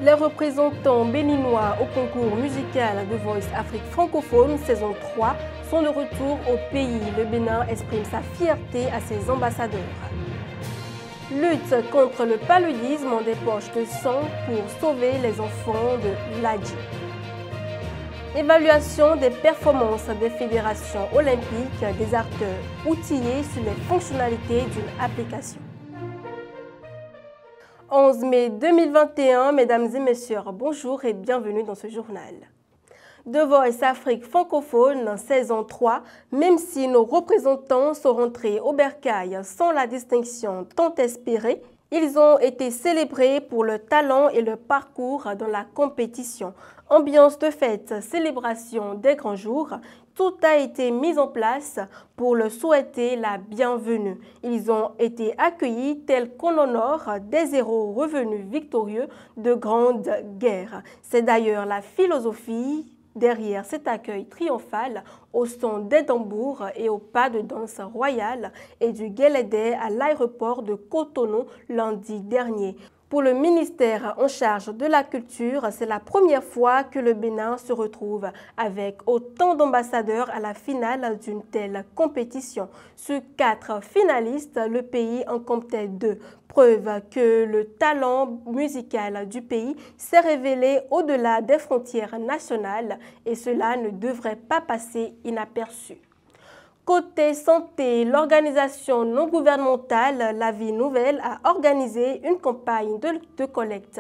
Les représentants béninois au concours musical de Voice Afrique francophone saison 3 sont de retour au pays. Le Bénin exprime sa fierté à ses ambassadeurs. Lutte contre le paludisme en des poches de sang pour sauver les enfants de l'ADJI. Évaluation des performances des fédérations olympiques des acteurs outillés sur les fonctionnalités d'une application. 11 mai 2021, mesdames et messieurs, bonjour et bienvenue dans ce journal. De Voice Afrique francophone, saison 3, même si nos représentants sont rentrés au bercail sans la distinction tant espérée, ils ont été célébrés pour le talent et le parcours dans la compétition. Ambiance de fête, célébration des grands jours, tout a été mis en place pour leur souhaiter la bienvenue. Ils ont été accueillis tels qu'on honore des héros revenus victorieux de grandes guerres. C'est d'ailleurs la philosophie derrière cet accueil triomphal au son des tambours et au pas de danse royale et du guélédé à l'aéroport de Cotonou lundi dernier. Pour le ministère en charge de la culture, c'est la première fois que le Bénin se retrouve avec autant d'ambassadeurs à la finale d'une telle compétition. Sur 4 finalistes, le pays en comptait 2. Preuve que le talent musical du pays s'est révélé au-delà des frontières nationales et cela ne devrait pas passer inaperçu. Côté santé, l'organisation non gouvernementale La Vie Nouvelle a organisé une campagne de collecte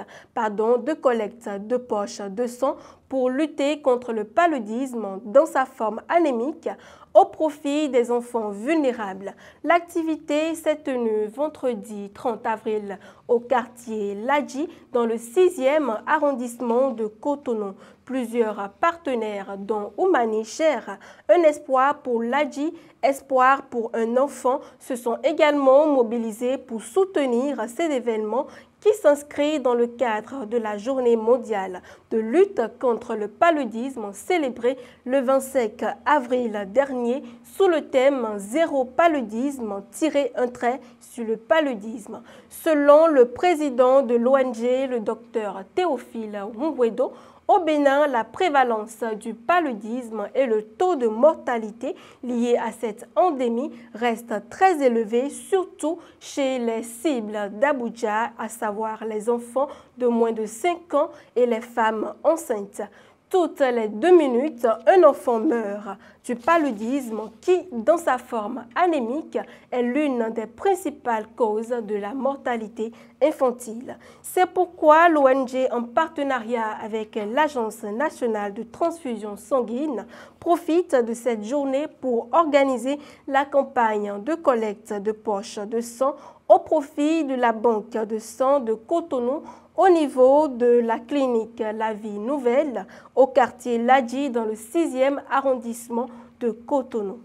de poches de sang pour lutter contre le paludisme dans sa forme anémique au profit des enfants vulnérables. L'activité s'est tenue vendredi 30 avril au quartier l'ADJI dans le 6e arrondissement de Cotonou. Plusieurs partenaires dont Oumani Cher, un espoir pour l'ADJI, espoir pour un enfant, se sont également mobilisés pour soutenir cet événement qui s'inscrit dans le cadre de la journée mondiale de lutte contre le paludisme célébrée le 25 avril dernier sous le thème « Zéro paludisme, tirer un trait sur le paludisme ». Selon le président de l'ONG, le docteur Théophile Mungwedo, au Bénin, la prévalence du paludisme et le taux de mortalité lié à cette endémie restent très élevés, surtout chez les cibles d'Abuja, à savoir les enfants de moins de 5 ans et les femmes enceintes. Toutes les 2 minutes, un enfant meurt du paludisme qui, dans sa forme anémique, est l'une des principales causes de la mortalité infantile. C'est pourquoi l'ONG, en partenariat avec l'Agence nationale de transfusion sanguine, profite de cette journée pour organiser la campagne de collecte de poches de sang au profit de la banque de sang de Cotonou au niveau de la clinique La Vie Nouvelle, au quartier l'ADJI dans le 6e arrondissement de Cotonou.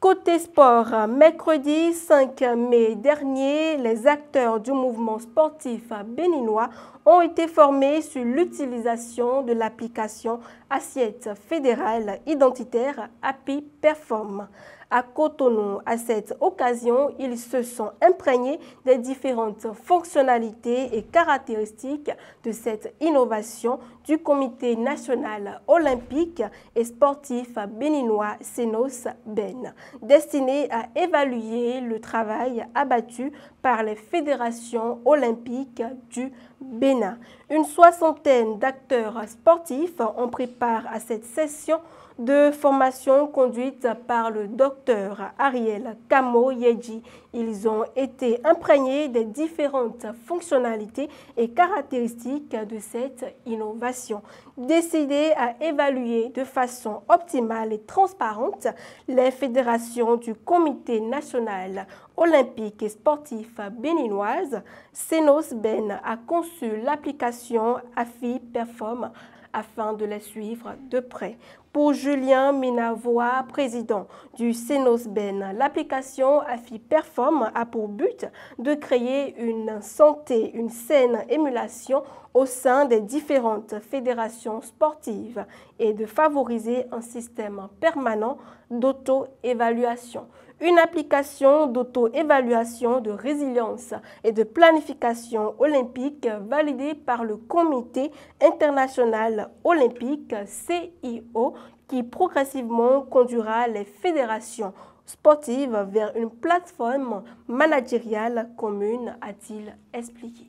Côté sport, mercredi 5 mai dernier, les acteurs du mouvement sportif béninois ont été formés sur l'utilisation de l'application Assiette fédérale identitaire API Perform. À Cotonou, à cette occasion, ils se sont imprégnés des différentes fonctionnalités et caractéristiques de cette innovation du Comité national olympique et sportif béninois Senos Ben, destiné à évaluer le travail abattu par les fédérations olympiques du Bénin. Une soixantaine d'acteurs sportifs ont pris part à cette session de formation conduite par le docteur Ariel Kamo-Yedji. Ils ont été imprégnés des différentes fonctionnalités et caractéristiques de cette innovation. Décidés à évaluer de façon optimale et transparente les fédérations du Comité national olympique et sportif béninoise, Senos Ben a conçu l'application AFI Perform afin de les suivre de près. Pour Julien Minavoa, président du Senos Ben, l'application AFI Perform a pour but de créer une saine émulation au sein des différentes fédérations sportives et de favoriser un système permanent d'auto-évaluation. Une application d'auto-évaluation de résilience et de planification olympique validée par le Comité international olympique CIO qui progressivement conduira les fédérations sportives vers une plateforme managériale commune, a-t-il expliqué.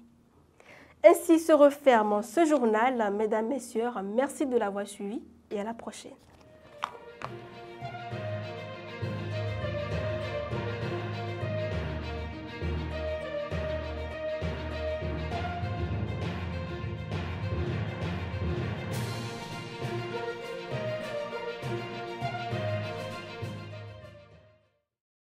Ainsi se referme ce journal. Mesdames, Messieurs, merci de l'avoir suivi et à la prochaine.